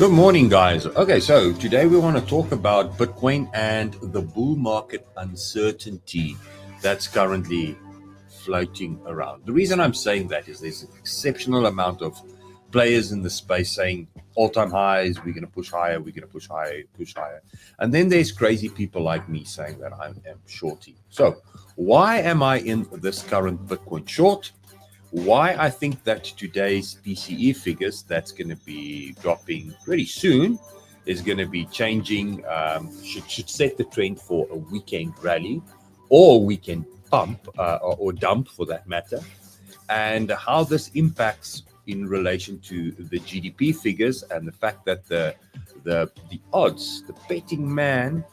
Good morning, guys. Okay, so today we want to talk about Bitcoin and the bull market uncertainty that's currently floating around. The reason I'm saying that is there's an exceptional amount of players in the space saying all-time highs, we're going to push higher, we're going to push higher, push higher. And then there's crazy people like me saying that I am shorting. So why am I in this current Bitcoin short? Why I think that today's PCE figures that's going to be dropping pretty soon is going to be changing, should set the trend for a weekend rally or weekend pump or dump for that matter, and how this impacts in relation to the GDP figures and the fact that the odds, the betting man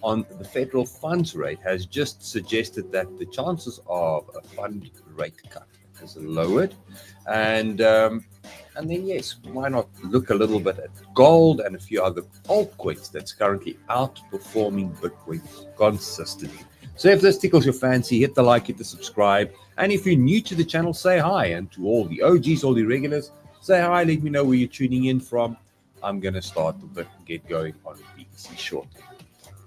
on the federal funds rate has just suggested that the chances of a fund rate cut is lowered, and then yes, why not look a little bit at gold and a few other altcoins that's currently outperforming Bitcoin consistently. So if this tickles your fancy, hit the like, hit the subscribe, and if you're new to the channel, say hi. And to all the OGs, all the regulars, say hi. Let me know where you're tuning in from. I'm gonna start get going on BTC Short.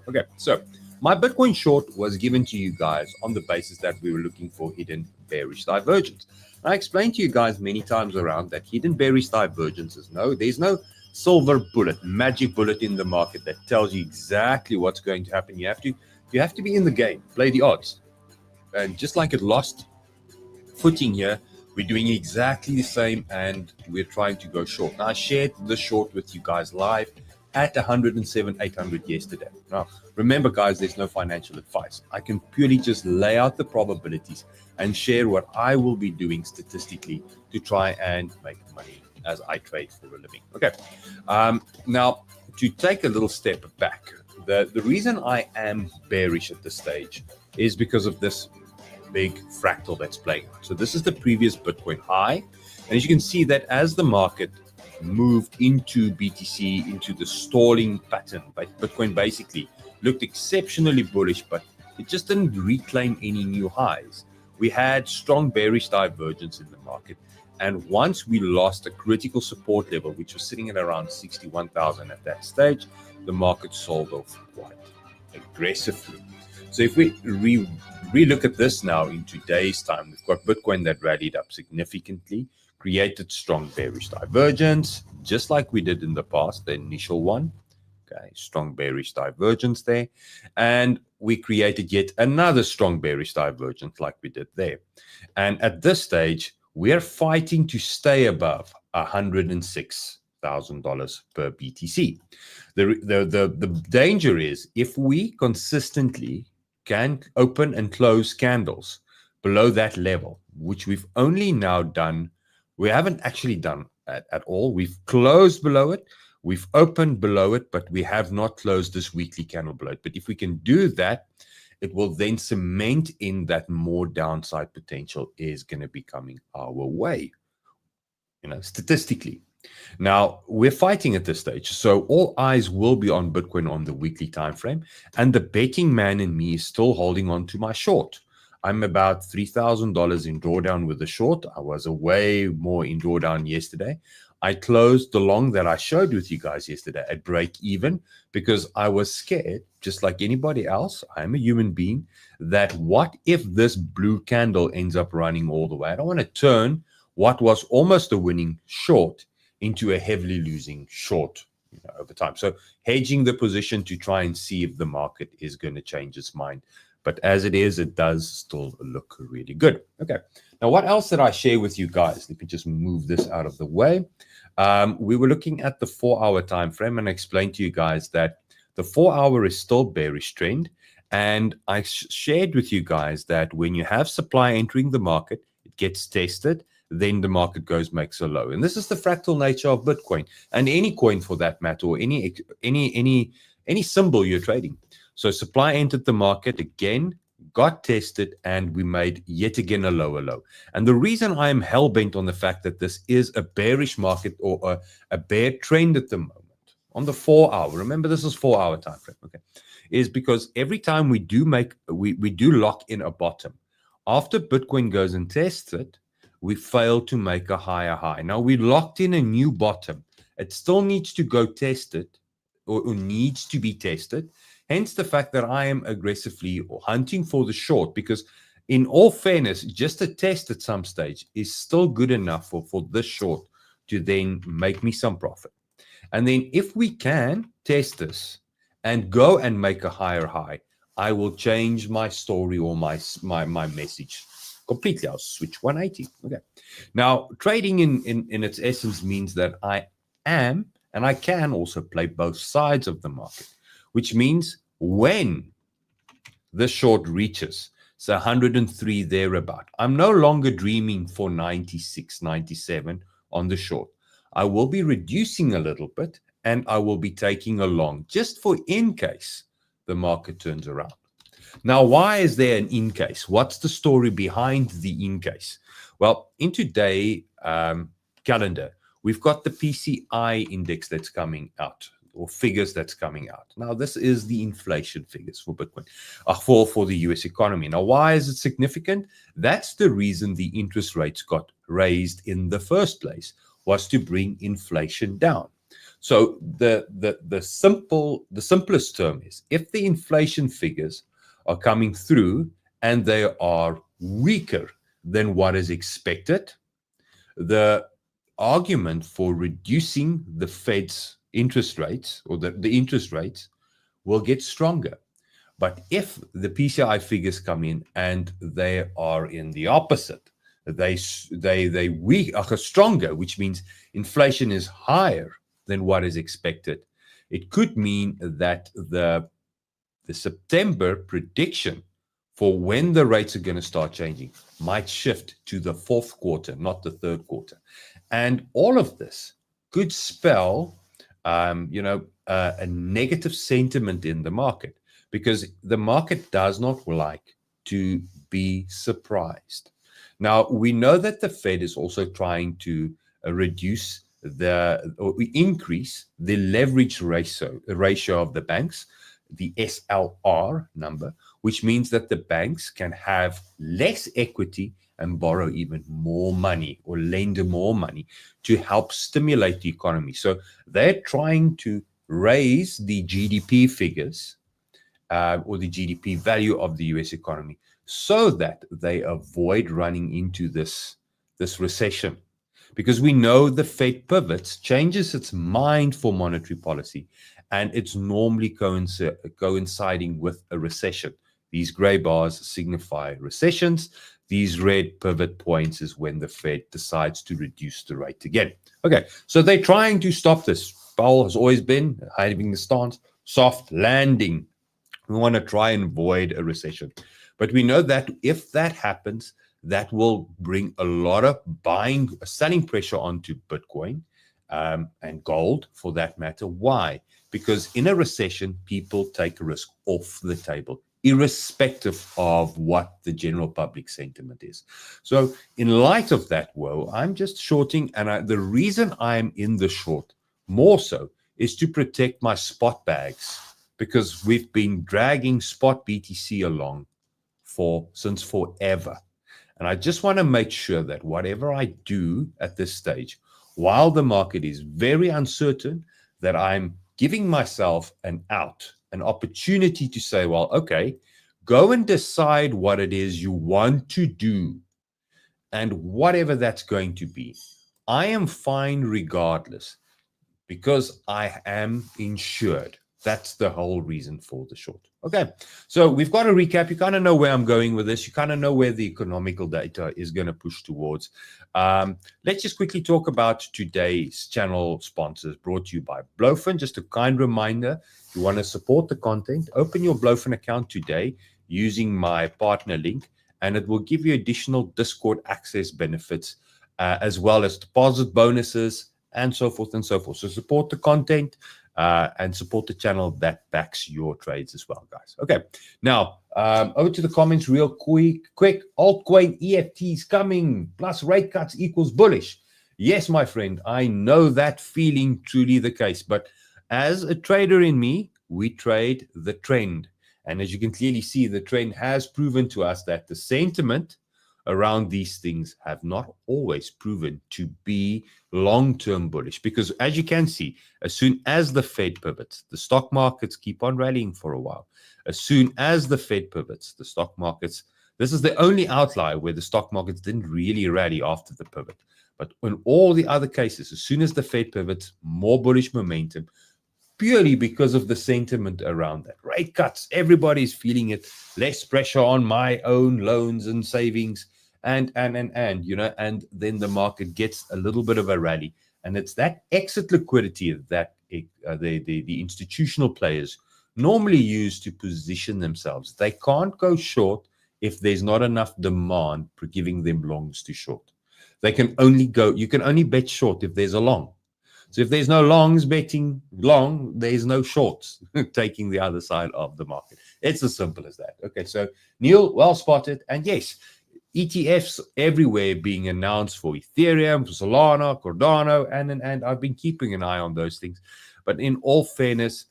Okay, so my Bitcoin short was given to you guys on the basis that we were looking for hidden bearish divergence. I explained to you guys many times around that hidden bearish divergences, there's no silver bullet, magic bullet in the market that tells you exactly what's going to happen. You have to be in the game, play the odds. And just like it lost footing here, we're doing exactly the same and we're trying to go short. Now, I shared the short with you guys live at 107,800 yesterday. Now, remember, guys, there's no financial advice. I can purely just lay out the probabilities and share what I will be doing statistically to try and make money as I trade for a living. Okay. Now, to take a little step back, the reason I am bearish at this stage is because of this big fractal that's playing out. So this is the previous Bitcoin high. And as you can see that as the market moved into BTC, into the stalling pattern, but Bitcoin basically looked exceptionally bullish, but it just didn't reclaim any new highs. We had strong bearish divergence in the market. And once we lost a critical support level, which was sitting at around 61,000 at that stage, the market sold off quite aggressively. So if we re-look at this now in today's time, we've got Bitcoin that rallied up significantly, created strong bearish divergence, just like we did in the past, the initial one. Okay, strong bearish divergence there. And we created yet another strong bearish divergence like we did there. And at this stage, we're fighting to stay above $106,000 per BTC. The danger is if we consistently can open and close candles below that level, which we've only now done. We haven't actually done at all. We've closed below it. We've opened below it, but we have not closed this weekly candle below it. But if we can do that, it will then cement in that more downside potential is going to be coming our way, statistically. Now, we're fighting at this stage. So all eyes will be on Bitcoin on the weekly time frame. And the betting man in me is still holding on to my short. I'm about $3,000 in drawdown with the short. I was way more in drawdown yesterday. I closed the long that I showed with you guys yesterday at break even because I was scared, just like anybody else. I'm a human being, that what if this blue candle ends up running all the way? I don't want to turn what was almost a winning short into a heavily losing short over time. So hedging the position to try and see if the market is going to change its mind. But as it is, it does still look really good. Okay. Now, what else did I share with you guys? Let me just move this out of the way. We were looking at the 4-hour time frame and I explained to you guys that the 4-hour is still bearish trend. And I shared with you guys that when you have supply entering the market, it gets tested, then the market makes a low. And this is the fractal nature of Bitcoin and any coin for that matter, or any symbol you're trading. So supply entered the market again, got tested, and we made yet again a lower low. And the reason I am hell-bent on the fact that this is a bearish market or a bear trend at the moment on the 4-hour, remember this is 4-hour time frame, okay, is because every time we do lock in a bottom, after Bitcoin goes and tests it, we fail to make a higher high. Now we locked in a new bottom It still needs to go test it, or needs to be tested. Hence the fact that I am aggressively hunting for the short, because in all fairness, just a test at some stage is still good enough for this short to then make me some profit. And then if we can test this and go and make a higher high, I will change my story or my message completely. I'll switch 180. Okay. Now, trading in its essence means that I am, and I can also play both sides of the market, which means when the short reaches, so 103 thereabout, I'm no longer dreaming for 96, 97 on the short. I will be reducing a little bit, and I will be taking a long just for in case the market turns around. Now, why is there an in case? What's the story behind the in case? Well, in today's calendar, we've got the PCI index that's coming out, or figures that's coming out. Now, this is the inflation figures for Bitcoin, for the US economy. Now, why is it significant? That's the reason the interest rates got raised in the first place, was to bring inflation down. So the simplest term is, if the inflation figures are coming through and they are weaker than what is expected, the argument for reducing the Fed's interest rates, or the interest rates, will get stronger. But if the PCI figures come in and they are in the opposite, they are stronger, which means inflation is higher than what is expected, it could mean that the September prediction for when the rates are going to start changing might shift to the fourth quarter, not the third quarter. And all of this could spell, a negative sentiment in the market, because the market does not like to be surprised. Now, we know that the Fed is also trying to reduce or increase the leverage ratio of the banks, the SLR number, which means that the banks can have less equity and borrow even more money, or lend more money, to help stimulate the economy. So they're trying to raise the GDP figures, or the GDP value of the US economy, so that they avoid running into this recession. Because we know the Fed pivots, changes its mind for monetary policy, and it's normally coinciding with a recession. These gray bars signify recessions. These red pivot points is when the Fed decides to reduce the rate again. Okay, so they're trying to stop this. Powell has always been having the stance, soft landing. We want to try and avoid a recession. But we know that if that happens, that will bring a lot of selling pressure onto Bitcoin, and gold for that matter. Why? Because in a recession, people take a risk off the table, irrespective of what the general public sentiment is. So in light of that, I'm just shorting, and the reason I'm in the short more so is to protect my spot bags, because we've been dragging spot BTC along since forever. And I just want to make sure that whatever I do at this stage, while the market is very uncertain, that I'm giving myself an opportunity to say, well, okay, go and decide what it is you want to do. And whatever that's going to be, I am fine regardless, because I am insured. That's the whole reason for the short. Okay, so we've got a recap. You kind of know where I'm going with this. You kind of know where the economical data is going to push towards. Let's just quickly talk about today's channel sponsors, brought to you by BloFin. Just a kind reminder, if you want to support the content, open your BloFin account today using my partner link, and it will give you additional Discord access benefits, as well as deposit bonuses, and so forth and so forth. So support the content, and support the channel that backs your trades as well, guys. Okay, now over to the comments real quick. Altcoin EFTs coming, plus rate cuts equals bullish. Yes, my friend, I know that feeling, truly the case. But as a trader in me, we trade the trend. And as you can clearly see, the trend has proven to us that the sentiment around these things have not always proven to be long-term bullish, because as you can see, as soon as the Fed pivots, the stock markets keep on rallying for a while. As soon as the Fed pivots, the stock markets, this is the only outlier where the stock markets didn't really rally after the pivot. But in all the other cases, as soon as the Fed pivots, more bullish momentum, purely because of the sentiment around that. Rate cuts, everybody's feeling it. Less pressure on my own loans and savings, and and then the market gets a little bit of a rally, and it's that exit liquidity that the institutional players normally use to position themselves. They can't go short if there's not enough demand for giving them longs to short. They can only go, you can only bet short if there's a long. So if there's no longs betting long, there's no shorts taking the other side of the market. It's as simple as that. Okay, so Neil, well spotted. And yes, ETFs everywhere being announced for Ethereum, for Solana, Cardano, and I've been keeping an eye on those things. But in all fairness,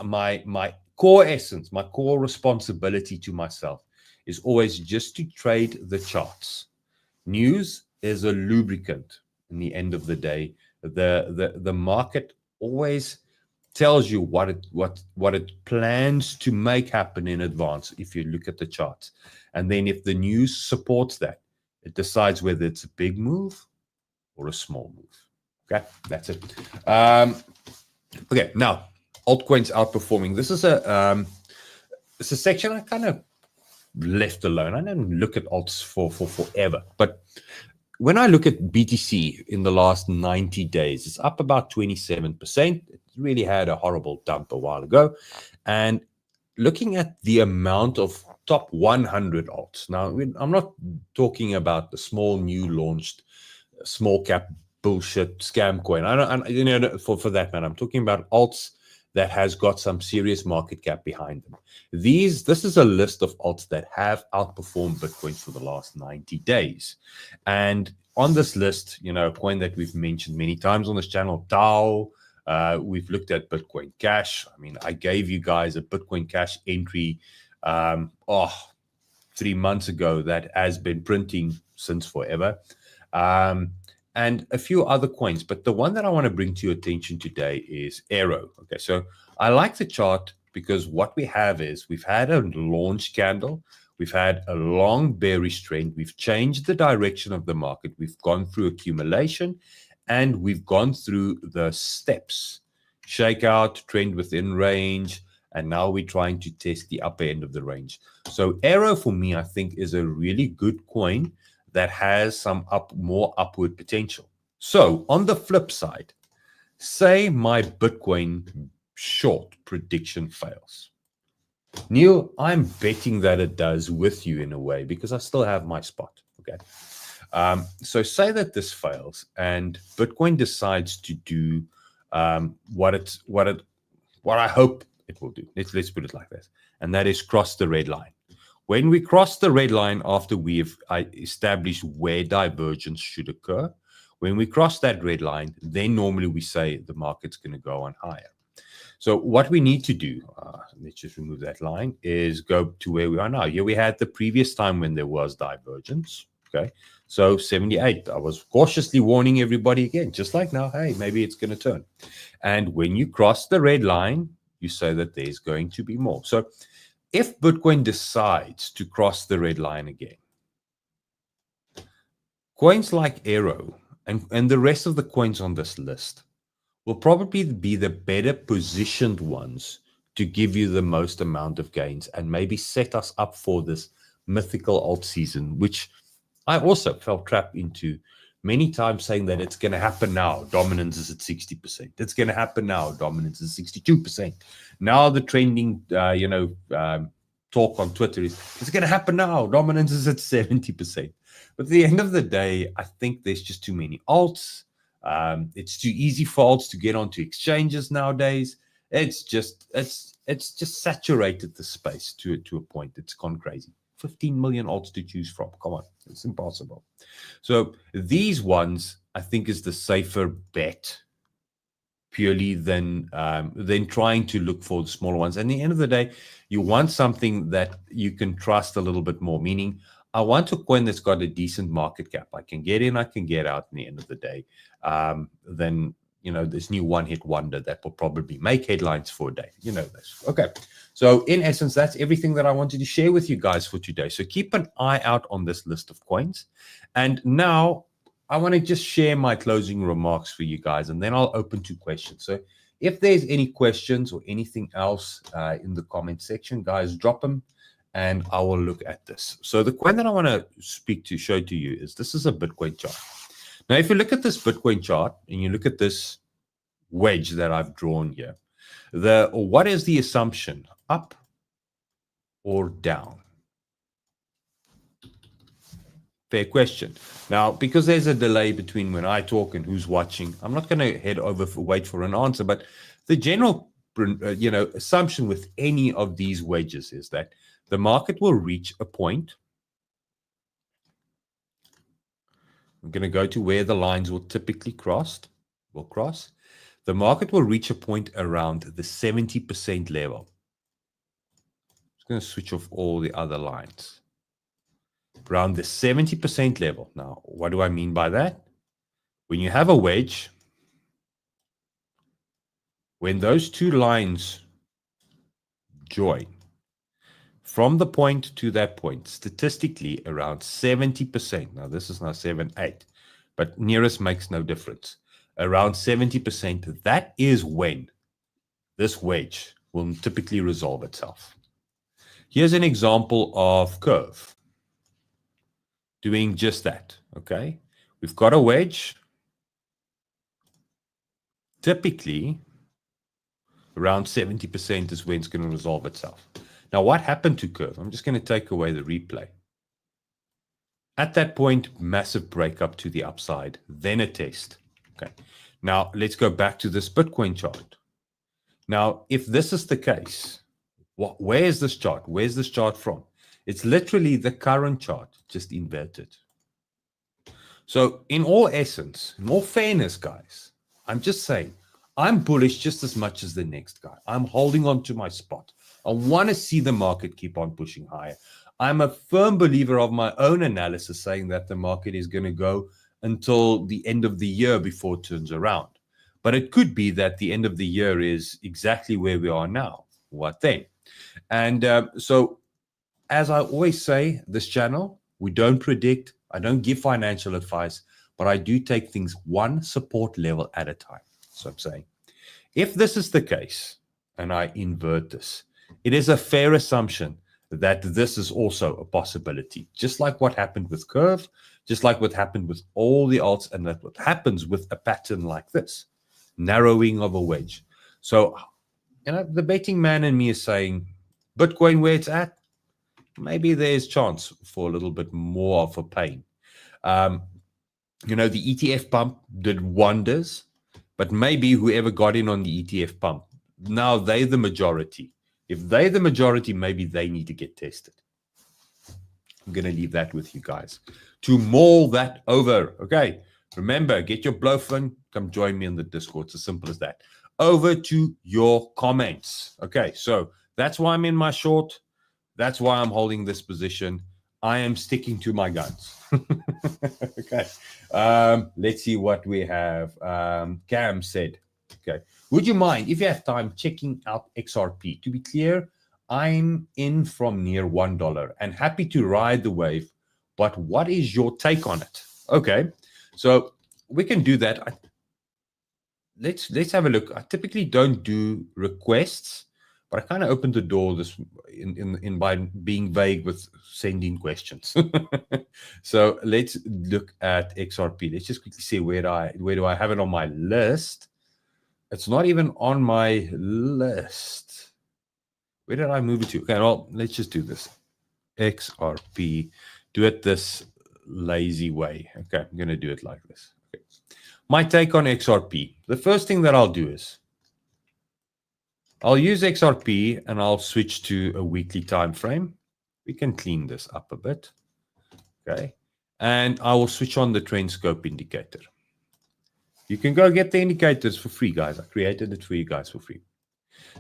my core essence, my core responsibility to myself is always just to trade the charts. News is a lubricant in the end of the day. The market always tells you what it plans to make happen in advance if you look at the charts. And then if the news supports that, it decides whether it's a big move or a small move. Okay, that's it. Okay, now altcoins outperforming. This is it's a section I kind of left alone. I didn't look at alts for forever, but when I look at BTC in the last 90 days, it's up about 27%. It really had a horrible dump a while ago. And looking at the amount of top 100 alts, now I'm not talking about the small new launched small cap bullshit scam coin. For that matter, I'm talking about alts that has got some serious market cap behind them. This is a list of alts that have outperformed Bitcoin for the last 90 days. And on this list, a coin that we've mentioned many times on this channel, Tau, we've looked at Bitcoin Cash. I mean, I gave you guys a Bitcoin Cash entry 3 months ago that has been printing since forever. And a few other coins. But the one that I want to bring to your attention today is Arrow. Okay, so I like the chart because what we have is we've had a launch candle. We've had a long bearish trend. We've changed the direction of the market. We've gone through accumulation and we've gone through the steps. Shakeout, trend within range, and now we're trying to test the upper end of the range. So Arrow for me, I think, is a really good coin that has some more upward potential. So on the flip side, say my Bitcoin short prediction fails. Neil, I'm betting that it does with you in a way because I still have my spot. Okay. So say that this fails and Bitcoin decides to do what I hope it will do. Let's put it like this, and that is cross the red line. When we cross the red line after we've established where divergence should occur, when we cross that red line, then normally we say the market's going to go on higher. So what we need to do, let's just remove that line, is go to where we are now. Here we had the previous time when there was divergence. Okay, so 78. I was cautiously warning everybody again, just like now, hey, maybe it's going to turn. And when you cross the red line, you say that there's going to be more. So if Bitcoin decides to cross the red line again, coins like Arrow and the rest of the coins on this list will probably be the better positioned ones to give you the most amount of gains and maybe set us up for this mythical alt season, which I also fell trapped into many times, saying that it's going to happen now. Dominance is at 60%. It's going to happen now. Dominance is 62%. Now the trending, talk on Twitter is it's going to happen now. Dominance is at 70%. But at the end of the day, I think there's just too many alts. It's too easy for alts to get onto exchanges nowadays. It's just saturated the space to a point. It's gone crazy. 15 million alts to choose from. Come on, it's impossible. So these ones, I think, is the safer bet, purely than trying to look for the smaller ones. And at the end of the day, you want something that you can trust a little bit more. Meaning, I want a coin that's got a decent market cap. I can get in, I can get out in the end of the day. Then, this new one-hit wonder that will probably make headlines for a day. You know this. Okay. So in essence, that's everything that I wanted to share with you guys for today. So keep an eye out on this list of coins. And now I want to just share my closing remarks for you guys, and then I'll open to questions. So if there's any questions or anything else in the comment section, guys, drop them and I will look at this. So the coin that I want to show to you is this is a Bitcoin chart. Now, if you look at this Bitcoin chart and you look at this wedge that I've drawn here, what is the assumption? Up or down? Fair question. Now, because there's a delay between when I talk and who's watching, I'm not going to head over wait for an answer, but the general assumption with any of these wedges is that the market will reach a point. I'm going to go to where the lines will typically cross. The market will reach a point around the 70% level. I'm just going to switch off all the other lines. Around the 70% level. Now, what do I mean by that? When you have a wedge, when those two lines join, from the point to that point, statistically around 70%. Now, this is now 7, 8, but nearest makes no difference. Around 70%, that is when this wedge will typically resolve itself. Here's an example of curve doing just that, okay? We've got a wedge. Typically, around 70% is when it's going to resolve itself. Now, what happened to curve? I'm just going to take away the replay. At that point, massive breakup to the upside, then a test. Okay. Now, let's go back to this Bitcoin chart. Now, if this is the case, where is this chart? Where's this chart from? It's literally the current chart, just inverted. So in all essence, in all fairness, guys, I'm just saying, I'm bullish just as much as the next guy. I'm holding on to my spot. I want to see the market keep on pushing higher. I'm a firm believer of my own analysis saying that the market is going to go until the end of the year before it turns around. But it could be that the end of the year is exactly where we are now. What then? And so, as I always say, this channel, we don't predict. I don't give financial advice, but I do take things one support level at a time. So I'm saying, if this is the case, and I invert this, it is a fair assumption that this is also a possibility, just like what happened with curve, just like what happened with all the alts, and that what happens with a pattern like this, narrowing of a wedge. So, the betting man in me is saying, Bitcoin where it's at, maybe there's chance for a little bit more of a pain. The ETF pump did wonders, but maybe whoever got in on the ETF pump, now they're the majority. If they're the majority, maybe they need to get tested. I'm going to leave that with you guys to mull that over. Okay. Remember, get your BloFin. Come join me in the Discord. It's as simple as that. Over to your comments. Okay. So that's why I'm in my short. That's why I'm holding this position. I am sticking to my guns. Okay. Let's see what we have. Cam said, okay. Would you mind, if you have time, checking out XRP? To be clear, I'm in from near $1 and happy to ride the wave, but what is your take on it? Okay, so we can do that. Let's have a look. I typically don't do requests, but I kind of opened the door this in by being vague with sending questions. So let's look at XRP. Let's just quickly see where do I have it on my list. It's not even on my list. Where did I move it to? Okay, well, let's just do this. XRP. Do it this lazy way. Okay, I'm going to do it like this. Okay. My take on XRP. The first thing that I'll do is I'll use XRP and I'll switch to a weekly time frame. We can clean this up a bit. Okay. And I will switch on the Trendscope indicator. You can go get the indicators for free, guys. I created it for you guys for free.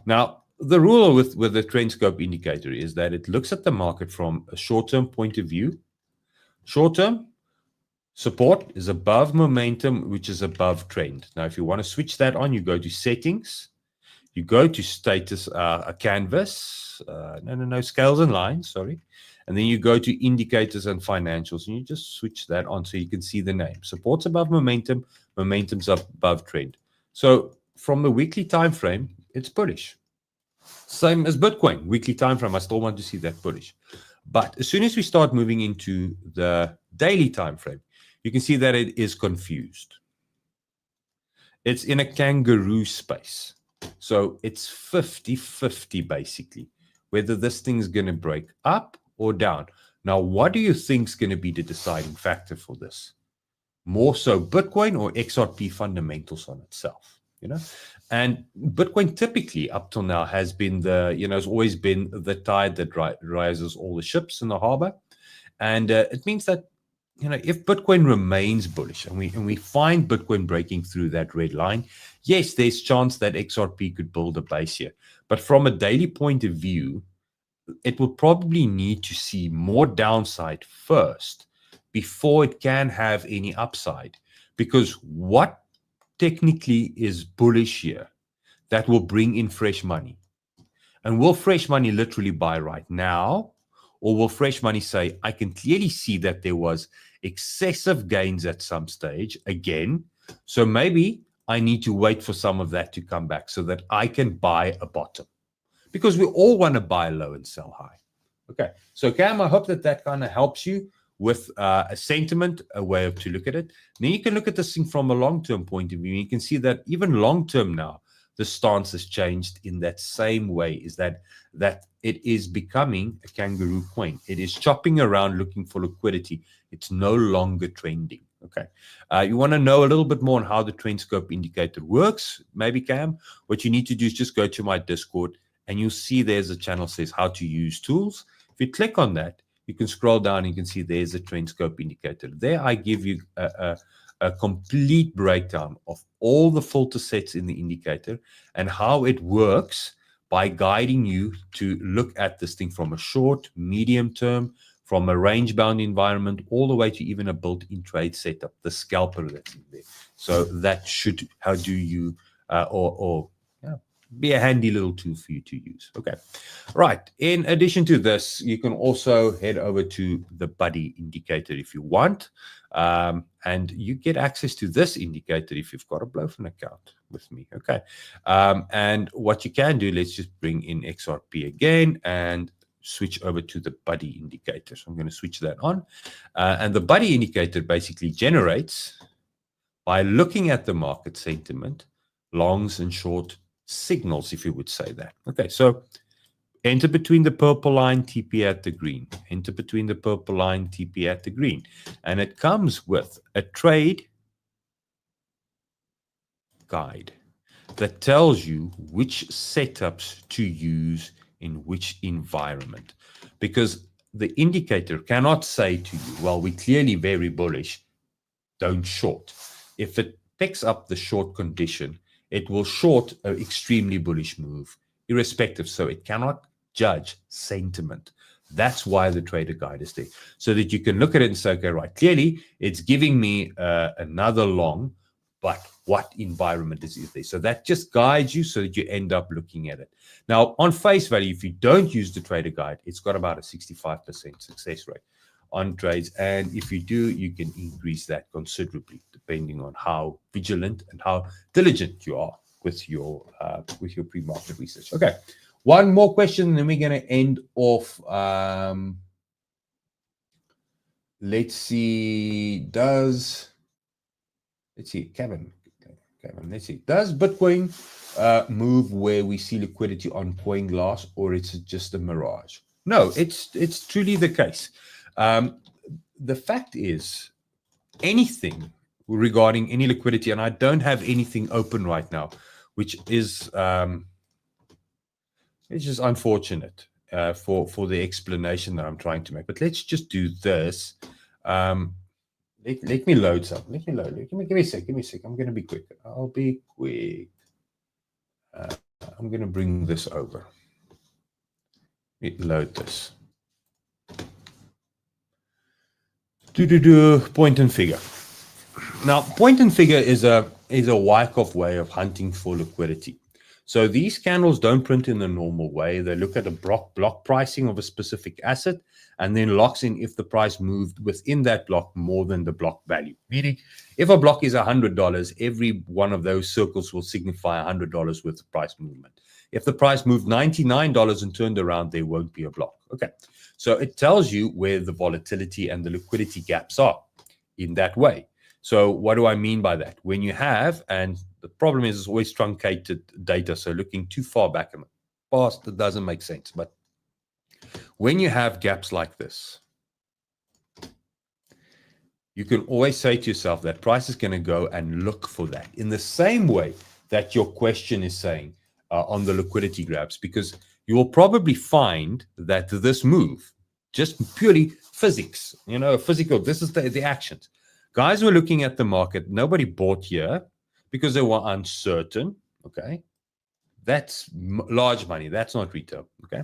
Now, the rule with the Trendscope indicator is that it looks at the market from a short-term point of view Short term, support is above momentum, which is above trend. Now, if you want to switch that on, you go to settings, you go to status, canvas, scales and lines, sorry. And then you go to indicators and financials, and you just switch that on so you can see the name. Support's above momentum, momentum's above trend. So from the weekly time frame, it's bullish. Same as Bitcoin, weekly time frame, I still want to see that bullish. But as soon as we start moving into the daily time frame, you can see that it is confused. It's in a kangaroo space. So it's 50-50 basically, whether this thing's going to break up or down. Now, what do you think is going to be the deciding factor for this? More so Bitcoin or XRP fundamentals on itself, And Bitcoin typically up till now has been has always been the tide that rises all the ships in the harbor. And it means that, if Bitcoin remains bullish and we find Bitcoin breaking through that red line, yes, there's chance that XRP could build a base here. But from a daily point of view, it will probably need to see more downside first before it can have any upside. Because what technically is bullish here that will bring in fresh money? And will fresh money literally buy right now? Or will fresh money say, I can clearly see that there was excessive gains at some stage again, so maybe I need to wait for some of that to come back so that I can buy a bottom? Because we all want to buy low and sell high. Okay, so Cam, I hope that kind of helps you with a sentiment, a way to look at it. Then you can look at this thing from a long-term point of view. You can see that even long-term now, the stance has changed in that same way, is that it is becoming a kangaroo coin. It is chopping around looking for liquidity. It's no longer trending. Okay. You want to know a little bit more on how the Trendscope indicator works, maybe, Cam? What you need to do is just go to my Discord, and you'll see there's a channel that says how to use tools. If you click on that, you can scroll down and you can see there's a Trendscope indicator. There I give you a complete breakdown of all the filter sets in the indicator and how it works by guiding you to look at this thing from a short, medium term, from a range-bound environment, all the way to even a built-in trade setup, the scalper that's in there. So that should do you be a handy little tool for you to use. Okay, right. In addition to this, you can also head over to the buddy indicator if you want, and you get access to this indicator if you've got a BloFin account with me. Okay, and what you can do, let's just bring in XRP again and switch over to the buddy indicator. So I'm going to switch that on, and the buddy indicator basically generates by looking at the market sentiment, longs and short signals, if you would say that. Okay, so enter between the purple line, TP at the green. Enter between the purple line, TP at the green. And it comes with a trade guide that tells you which setups to use in which environment. Because the indicator cannot say to you, well, we're clearly very bullish, don't short. If it picks up the short condition, it will short an extremely bullish move, irrespective. So it cannot judge sentiment. That's why the trader guide is there, so that you can look at it and say, okay, right, clearly it's giving me another long, but what environment is there? So that just guides you so that you end up looking at it. Now, on face value, if you don't use the trader guide, it's got about a 65% success rate on trades, and if you do, you can increase that considerably depending on how vigilant and how diligent you are with your pre-market research. Okay, one more question, and then we're going to end off. Let's see, Kevin, let's see, does Bitcoin move where we see liquidity on coin glass, or it's just a mirage? No, it's truly the case. The fact is, anything regarding any liquidity, and I don't have anything open right now, which is it's just unfortunate for the explanation that I'm trying to make. But let's just do this. Let me load something. Let me load it. Give me a sec. I'm going to be quick. I'll be quick. I'm going to bring this over. Load this. Do point and figure. Now, point and figure is a Wyckoff way of hunting for liquidity. So these candles don't print in the normal way. They look at a block pricing of a specific asset and then locks in if the price moved within that block more than the block value. Meaning, if a block is $100, every one of those circles will signify $100 worth of price movement. If the price moved $99 and turned around, there won't be a block. Okay, so it tells you where the volatility and the liquidity gaps are in that way. So what do I mean by that? When you have, and the problem is it's always truncated data, so looking too far back in the past, it doesn't make sense. But when you have gaps like this, you can always say to yourself that price is going to go and look for that in the same way that your question is saying on the liquidity grabs, because you will probably find that this move, just purely physics, physical, this is the actions. Guys were looking at the market. Nobody bought here because they were uncertain. Okay. That's large money. That's not retail. Okay.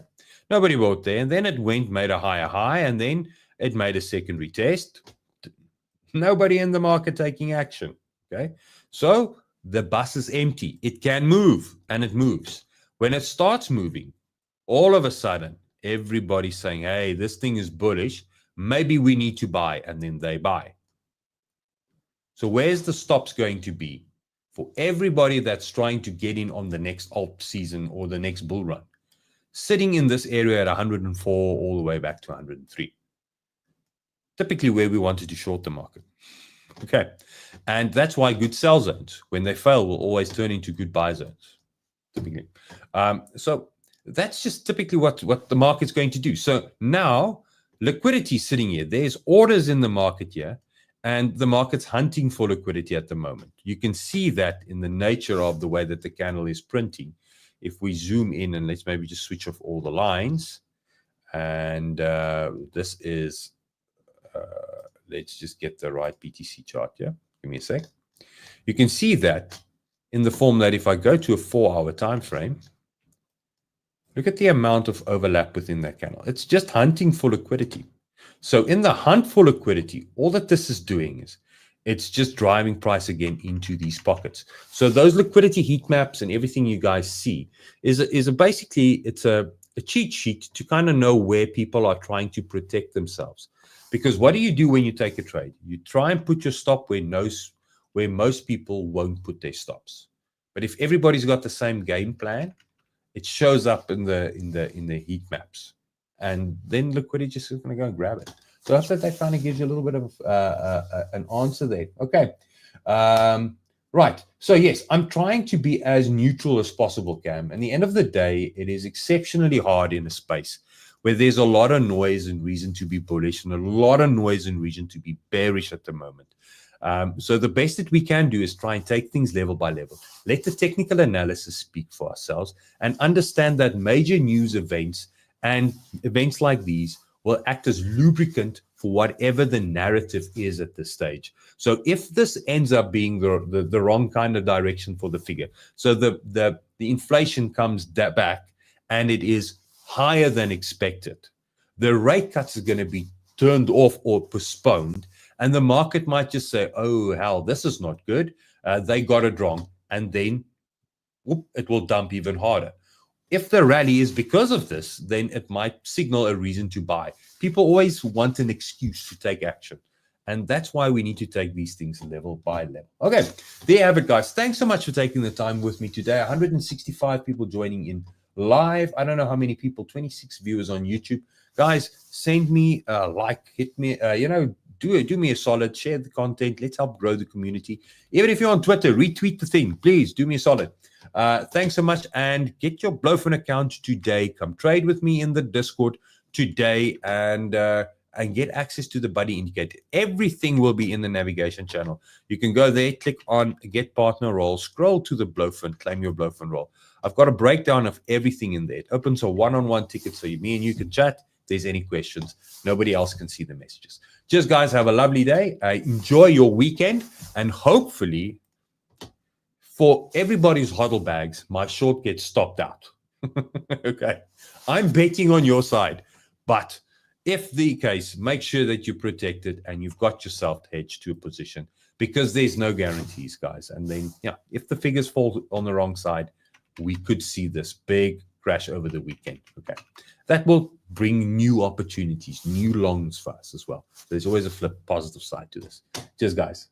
Nobody bought there. And then it made a higher high, and then it made a secondary test. Nobody in the market taking action. Okay. So the bus is empty. It can move, and it moves. When it starts moving, all of a sudden, everybody's saying, hey, this thing is bullish. Maybe we need to buy. And then they buy. So where's the stops going to be for everybody that's trying to get in on the next alt season or the next bull run? Sitting in this area at 104 all the way back to 103. Typically where we wanted to short the market. Okay. And that's why good sell zones, when they fail, will always turn into good buy zones. Typically. So that's just typically what the market's going to do. So now liquidity is sitting here. There's orders in the market here. And the market's hunting for liquidity at the moment. You can see that in the nature of the way that the candle is printing. If we zoom in and let's maybe just switch off all the lines. And this is, let's just get the right BTC chart here. Give me a sec. You can see that in the form that if I go to a 4-hour time frame, look at the amount of overlap within that candle. It's just hunting for liquidity. So in the hunt for liquidity, all that this is doing is it's just driving price again into these pockets. So those liquidity heat maps and everything you guys see is basically it's a cheat sheet to kind of know where people are trying to protect themselves. Because what do you do when you take a trade? You try and put your stop where most people won't put their stops. But if everybody's got the same game plan, it shows up in the heat maps. And then liquidity just is going to go and grab it. So I hope that kind of gives you a little bit of an answer there. Okay. Right. So yes, I'm trying to be as neutral as possible, Cam. And at the end of the day, it is exceptionally hard in a space where there's a lot of noise and reason to be bullish and a lot of noise and reason to be bearish at the moment. So the best that we can do is try and take things level by level. Let the technical analysis speak for ourselves and understand that major news events and events like these will act as lubricant for whatever the narrative is at this stage. So if this ends up being the wrong kind of direction for the figure, so the inflation comes back and it is higher than expected, the rate cuts are going to be turned off or postponed, and the market might just say, oh, hell, this is not good. They got it wrong. And then it will dump even harder. If the rally is because of this, then it might signal a reason to buy. People always want an excuse to take action. And that's why we need to take these things level by level. Okay, there you have it, guys. Thanks so much for taking the time with me today. 165 people joining in live. I don't know how many people, 26 viewers on YouTube. Guys, send me a like, hit me, do me a solid, share the content. Let's help grow the community. Even if you're on Twitter, retweet the thing. Please do me a solid. Thanks so much, and get your BloFin account today. Come trade with me in the Discord today, and get access to the buddy indicator. Everything will be in the navigation channel. You can go there, click on get partner role, scroll to the BloFin, claim your BloFin role. I've got a breakdown of everything in there. It opens a one-on-one ticket so me and you can chat. If there's any questions, nobody else can see the messages. Just guys, have a lovely day. Enjoy your weekend, and hopefully for everybody's HODL bags, my short gets stopped out. Okay. I'm betting on your side, but if the case, make sure that you're protected and you've got yourself hedged to a position, because there's no guarantees, guys. And then, yeah, if the figures fall on the wrong side, we could see this big crash over the weekend. Okay, that will bring new opportunities, new longs for us as well. There's always a flip positive side to this. Cheers, guys.